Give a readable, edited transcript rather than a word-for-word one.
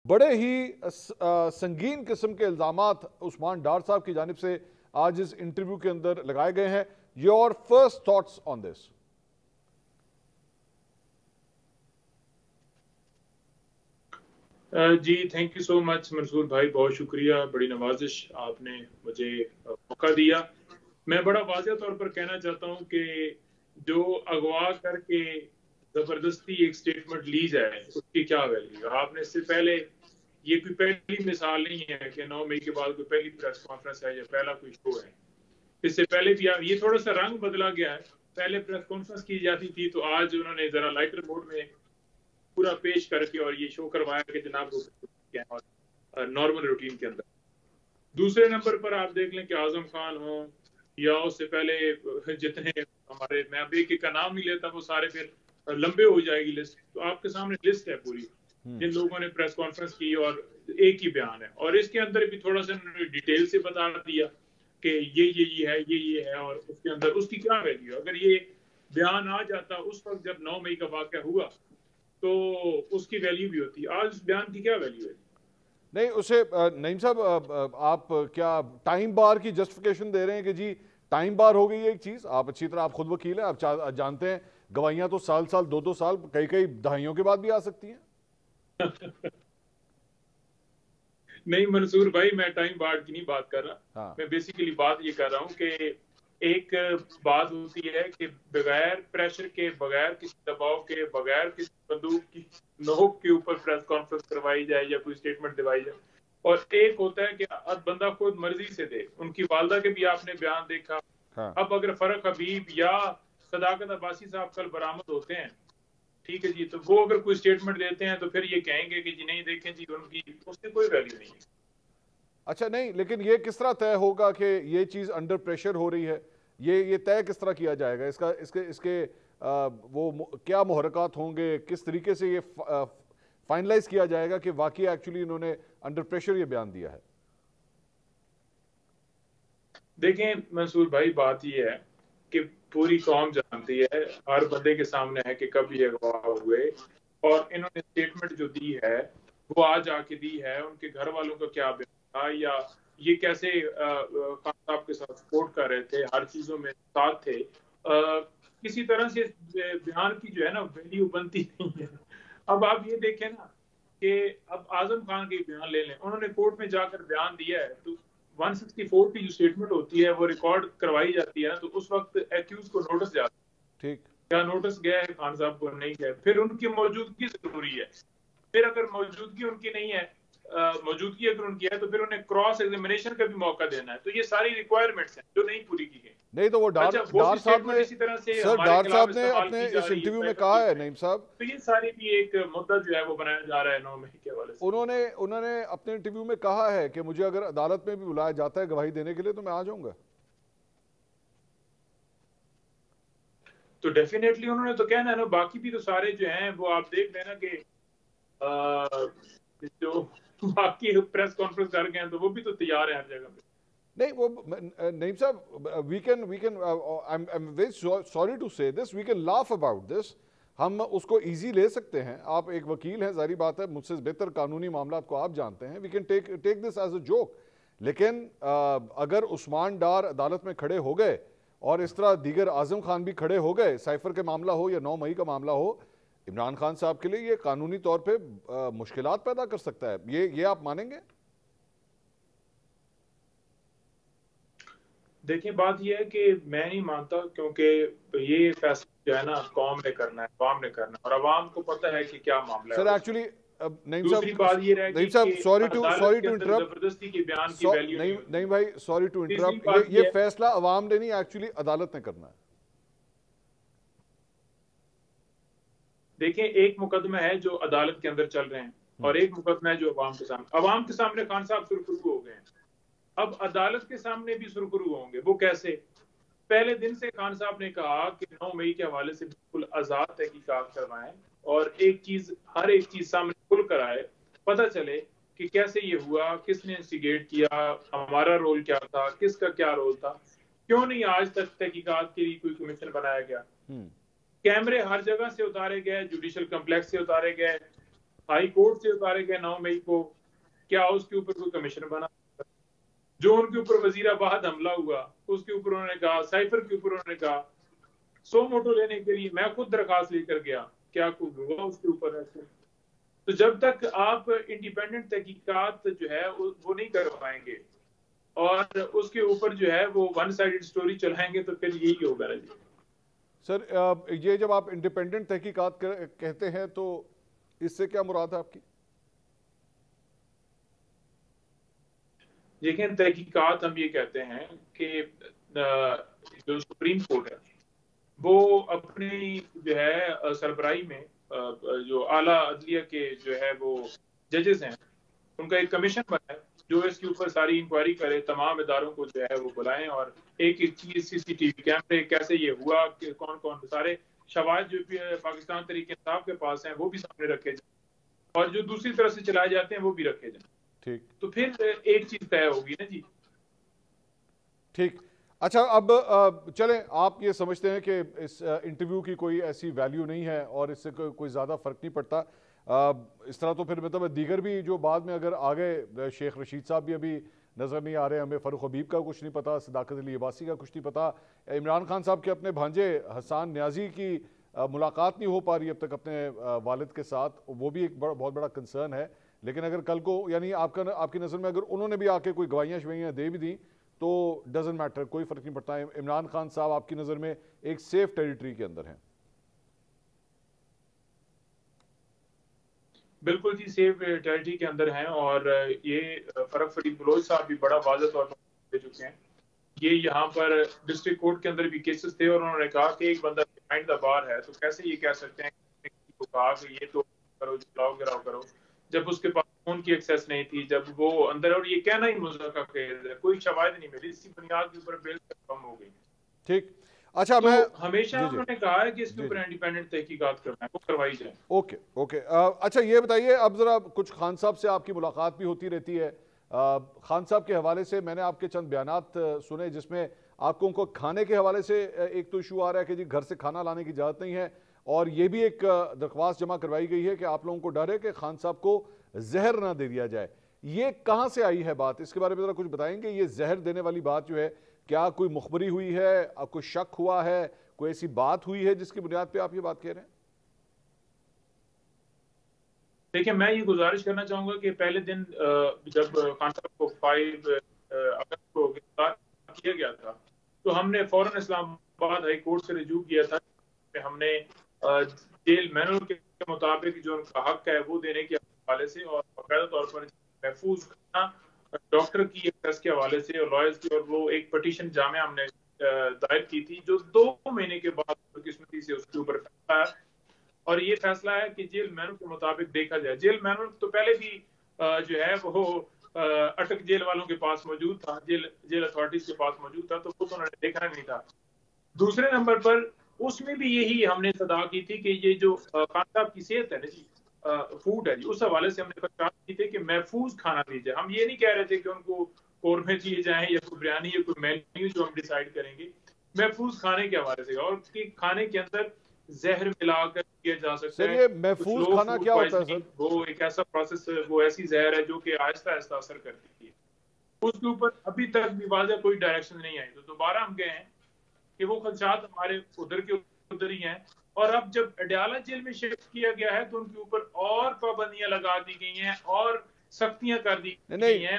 बड़े ही संगीन किस्म के इल्जामात उस्मान डार साहब की जानिब से आज इस इंटरव्यू के अंदर लगाए गए हैं। Your first thoughts on this? जी thank you so much Mansoor भाई, बहुत शुक्रिया, बड़ी नवाजिश आपने मुझे मौका दिया। मैं बड़ा वाज़ेह तौर पर कहना चाहता हूं कि जो अगवा करके जबरदस्ती एक स्टेटमेंट ली जाए उसकी क्या वैल्यू। आपने इससे पहले, ये कोई पहली मिसाल नहीं है कि 9 मई के बाद कोई पहली प्रेस कॉन्फ्रेंस है या पहला कोई शो है। इससे पहले भी ये थोड़ा सा रंग बदला गया है। पहले प्रेस कॉन्फ्रेंस की जाती थी, तो आज उन्होंने जरा लाइटर मोड में पूरा पेश करके और ये शो करवाया कि जनाब और नॉर्मल रूटीन के अंदर। दूसरे नंबर पर आप देख लें कि आजम खान हो या उससे पहले जितने हमारे, मैं अब एक का नाम नहीं लेता, वो सारे फिर लंबे हो जाएगी लिस्ट। तो आपके सामने लिस्ट है पूरी जिन लोगों ने प्रेस कॉन्फ्रेंस की और एक ही बयान है, और इसके अंदर भी थोड़ा सा डिटेल से बता दिया कि ये है, ये है, और उसके अंदर उसकी क्या वैल्यू। अगर ये बयान आ जाता उस वक्त जब 9 मई का वाकया हुआ तो उसकी वैल्यू भी होती। आज उस बयान की क्या वैल्यू है? नहीं, उसे नईम साहब आप क्या टाइम बार की जस्टिफिकेशन दे रहे हैं कि जी टाइम बार हो गई है एक चीज? आप अच्छी तरह, आप खुद वकील हैं, आप जानते हैं गवाहियां तो साल साल, दो साल, कई कई दहाइयों के बाद भी आ सकती हैं। नहीं मंसूर भाई, मैं टाइम बार की नहीं बात कर रहा। हाँ। मैं बेसिकली बात ये कर रहा हूँ कि एक बात होती है कि बगैर प्रेशर के, बगैर किसी दबाव के, बगैर किसी बंदूक की नोक के ऊपर प्रेस कॉन्फ्रेंस करवाई जाए या कोई स्टेटमेंट दिवाई जाए, और एक होता है कि अब बंदा खुद मर्जी से दे। उनकी वालदा के भी आपने बयान देखा। हाँ। अब अगर फर्क हबीब या सदाकत अब्बासी साहब कल बरामद होते हैं, ठीक है जी, तो वो अगर कोई स्टेटमेंट देते हैं तो फिर ये कहेंगे कि जी नहीं देखें जी, उनकी उसकी कोई वैल्यू नहीं है। अच्छा, नहीं, लेकिन ये किस तरह तय होगा कि ये चीज अंडर प्रेशर हो रही है? ये तय किस तरह किया जाएगा? इसका इसके इसके क्या मुहरकात होंगे? किस तरीके से ये फाइनलाइज किया जाएगा कि वाकई एक्चुअली इन्होंने अंडर प्रेशर ये बयान दिया है? देखें मंसूर भाई, बात ये है कि पूरी कौम जानती है, हर बंदे के सामने है कि कब ये अगवा हुए, और इन्होंने स्टेटमेंट जो दी है वो आज आके दी है। उनके घर वालों का क्या बयान था, या ये कैसे खान साहब के साथ सपोर्ट कर रहे थे, हर चीजों में साथ थे, किसी तरह से बयान की जो है ना वैल्यू बनती नहीं है। अब आप ये देखें ना कि अब आजम खान के बयान ले लें, उन्होंने कोर्ट में जाकर बयान दिया है, तो 164 की जो स्टेटमेंट होती है वो रिकॉर्ड करवाई जाती है ना, तो उस वक्त एक्यूज को नोटिस जाता है। ठीक। क्या नोटिस गया है खान साहब को? नहीं गया। फिर उनकी मौजूदगी जरूरी है। फिर अगर मौजूदगी उनकी नहीं है, मौजूदगी अगर उनकी है, तो फिर उन्हें क्रॉस एग्जामिनेशन का भी मौका देना है। तो ये सारी रिक्वायरमेंट्स हैं जो नहीं पूरी की गई। नहीं तो वो डार अच्छा, डार साहब ने, इसी तरह से सर हमारे डार खिलाफ साहब ने इस्तेमाल अपने की जा इस रही है इंटरव्यू में साइबर कहा है, केस में। नईम साहब, तो ये सारी भी एक मुद्दा जो है वो बनाया जा रहा है 9 मई के हवाले से। उन्होंने अपने इंटरव्यू में कहा है कि मुझे अगर अदालत में भी बुलाया जाता है गवाही देने के लिए तो मैं आ जाऊंगा। तो डेफिनेटली उन्होंने तो कहना है ना। बाकी भी तो सारे जो हैं वो आप देख लेना कि जो बाकी प्रेस कॉन्फ्रेंस कर गए हैं तो वो भी तो तैयार है हर जगह पे। नहीं, वो नईम साहब, we can I am very sorry to say this, we can laugh about this, हम उसको इजी ले सकते हैं। आप एक वकील हैं, जारी बात है, मुझसे बेहतर कानूनी मामलात को आप जानते हैं, we can take this as a joke. लेकिन अगर उस्मान डार अदालत में खड़े हो गए और इस तरह दीगर आजम खान भी खड़े हो गए, साइफर के मामला हो या 9 मई का मामला हो, इमरान खान साहब के लिए ये कानूनी तौर पे मुश्किलात पैदा कर सकता है। ये आप मानेंगे? देखिए, बात ये है कि मैं नहीं मानता, क्योंकि ये फैसला जो है ना कौम ने करना है, अवाम ने करना है, और अवाम को पता है कि क्या मामला सर है उसमें। एक्चुअली दूसरी बात ये रहेगी कि सॉरी अदालत के टू अंदर इंटरप्ट, जबरदस्ती के बयान की वैल्यू नहीं होती। नहीं भाई, सॉरी टू तीसरी इंटरप्ट, बात ये है, फैसला अवाम ने नहीं, एक्चुअली अदालत ने करना है। देखिए, एक मुकदमा है जो अदालत के अंदर चल रहे हैं और एक मुकदमा है जो अवाम के सामने खान साहब सुरखरू हो गए हैं। अब अदालत के सामने भी सुरखरू होंगे। वो कैसे? पहले दिन से खान साहब ने कहा कि 9 मई के हवाले से बिल्कुल आजाद तहकीकात करवाएं और हर एक चीज सामने खुल कर आए, पता चले कि कैसे ये हुआ, किसने इंस्टिगेट किया, हमारा रोल क्या था, किसका क्या रोल था, क्यों नहीं आज तक तहकीकात के लिए कोई कमीशन बनाया गया। कैमरे हर जगह से उतारे गए, जुडिशियल कम्प्लेक्स से उतारे गए, हाई कोर्ट से उतारे गए 9 मई को, क्या उसके ऊपर कोई कमीशन बना? जो उनके ऊपर वजीराबाद हमला हुआ उसके ऊपर उन्होंने कहा, साइफर के ऊपर उन्होंने कहा, सो मोटो लेने के लिए मैं खुद दरखास्त लेकर गया, क्या कुछ हुआ उसके ऊपर? ऐसे तो जब तक आप इंडिपेंडेंट तहकीकात जो है वो नहीं कर पाएंगे और उसके ऊपर जो है वो वन साइडेड स्टोरी चलाएंगे तो फिर यही होगा ना जी। सर, ये जब आप इंडिपेंडेंट तहकीकात कहते हैं तो इससे क्या मुराद है आपकी? लेकिन तहकीकात हम ये कहते हैं कि जो सुप्रीम कोर्ट है वो अपनी जो है सरबराही में जो आला अदलिया के जो है वो जजेस हैं, उनका एक कमीशन बना है जो इसके ऊपर सारी इंक्वायरी करे, तमाम इदारों को जो है वो बुलाएं और एक एक चीज सीसीटीवी कैमरे कैसे ये हुआ कि कौन कौन सारे शवाहिद जो पाकिस्तान तरीके इंसाफ के पास हैं वो भी सामने रखे जाए और जो दूसरी तरफ से चलाए जाते हैं वो भी रखे जाए। ठीक, तो फिर एक चीज तय होगी ना जी। ठीक। अच्छा, अब चलें, आप ये समझते हैं कि इस इंटरव्यू की कोई ऐसी वैल्यू नहीं है और इससे कोई ज़्यादा फ़र्क नहीं पड़ता। इस तरह तो फिर मतलब दीगर भी जो बाद में अगर आ गए, शेख रशीद साहब भी अभी नज़र नहीं आ रहे, हमें फ़ारूक हबीब का कुछ नहीं पता, सदाकत अली अब्बासी का कुछ नहीं पता, इमरान खान साहब के अपने भांजे हसान न्याजी की मुलाकात नहीं हो पा रही अब तक अपने वालिद के साथ, वो भी एक बहुत बड़ा कंसर्न है। लेकिन अगर कल को यानी आपकी नज़र में अगर उन्होंने भी आके कोई गवाहियाँ शवाइयाँ दे भी दी तो डजंट मैटर, कोई फर्क नहीं पड़ता। इमरान खान साहब आपकी नज़र में एक सेफ टेरिटरी के अंदर हैं? बिल्कुल जी, सेफ टेरिटरी के अंदर हैं और ये फरक फरीद बलोच साहब भी बड़ा वाज़ेह तौर पर दे चुके हैं। ये यहाँ पर डिस्ट्रिक्ट कोर्ट के अंदर भी केसेस थे और उन्होंने कहा कि एक बंदा बिहाइंड द बार है तो कैसे ये कह सकते हैं कि को कहा कि ये तो करो, चलाओ गिराओ करो, जब उसके पास फोन की एक्सेस नहीं थी, जब वो अंदर, और ये कहना ही मुज़क्कर केस है, कोई शवाहिद नहीं मिली, इसी बुनियाद के ऊपर बेल कम हो गई। ठीक। अच्छा, तो मैं हमेशा जी जी उन्होंने कहा है कि इसके जी ऊपर जी इंडिपेंडेंट तहकीकात करना है, वो करवाई जाए। Okay okay. अच्छा, ये बताइए, अब ज़रा कुछ खान साहब से आपकी मुलाकात भी होती रहती है। खान साहब के हवाले से मैंने आपके चंद बयानात सुने जिसमें आपको उनको खाने के हवाले से एक तो इशू आ रहा है कि जी घर से खाना लाने की इजाज़त नहीं है, और ये भी एक दरख्वास्त जमा करवाई गई है कि आप लोगों को डर है कि खान साहब को जहर ना दे दिया जाए। ये कहाँ से आई है बात? इसके बारे में ज़रा कुछ बताएंगे। ये जहर देने वाली बात जो है, क्या कोई मुखबरी हुई है, कोई शक हुआ है, कोई ऐसी बात हुई है जिसकी बुनियाद पे आप ये बात कह रहे हैं? देखिए, मैं ये गुजारिश करना चाहूंगा कि पहले दिन जब खान साहब को 5 अगस्त को गिरफ्तार किया गया था तो हमने फौरन इस्लामाबाद हाई कोर्ट से रिजू किया था कि हमने जेल मैनुअल के मुताबिक जो उनका हक है वो देने के हवाले से और बाकायदा तौर पर महफूज खाना डॉक्टर की एक्सेस के हवाले से और लॉयर्स की, और वो एक पटिशन जामिया हमने दायर की थी जो 2 महीने के बाद बदकिस्मती से उसके ऊपर फैसला है और ये फैसला है कि जेल मैनुअल के मुताबिक देखा जाए। जेल मैनुअल तो पहले भी जो है वो अटक जेल वालों के पास मौजूद था, जेल अथॉरिटीज के पास मौजूद था, तो वो तो उन्होंने देखना नहीं था। दूसरे नंबर पर उसमें भी यही हमने सदा की थी कि ये जो खान साहब की सेहत है ना जी, फूड है जी, उस हवाले से हमने प्रचार की थी कि महफूज खाना दीजिए। हम ये नहीं कह रहे थे कि उनको कौरमे दिए जाएं या कोई बिरयानी या कोई मेन्यू जो हम डिसाइड करेंगे, महफूज खाने के हवाले से, और खाने के अंदर जहर मिलाकर किया जा सकता सर, है। ये कुछ महफूज लो खाना फूड क्या होता है पॉइजनिंग, सर? वो एक ऐसा प्रोसेस, वो ऐसी जहर है जो कि आहिस्ता आहिस्ता असर करती है। उसके ऊपर अभी तक भी वाज़ेह कोई डायरेक्शन नहीं आई, तो दोबारा हम गए हैं कि वो खदशात हमारे उधर के उधर ही हैं। और अब जब अडयाला जेल में शिफ्ट किया गया है तो उनके ऊपर और पाबंदियां लगा दी गई हैं और सख्तियां कर दी नहीं गई नहीं, हैं।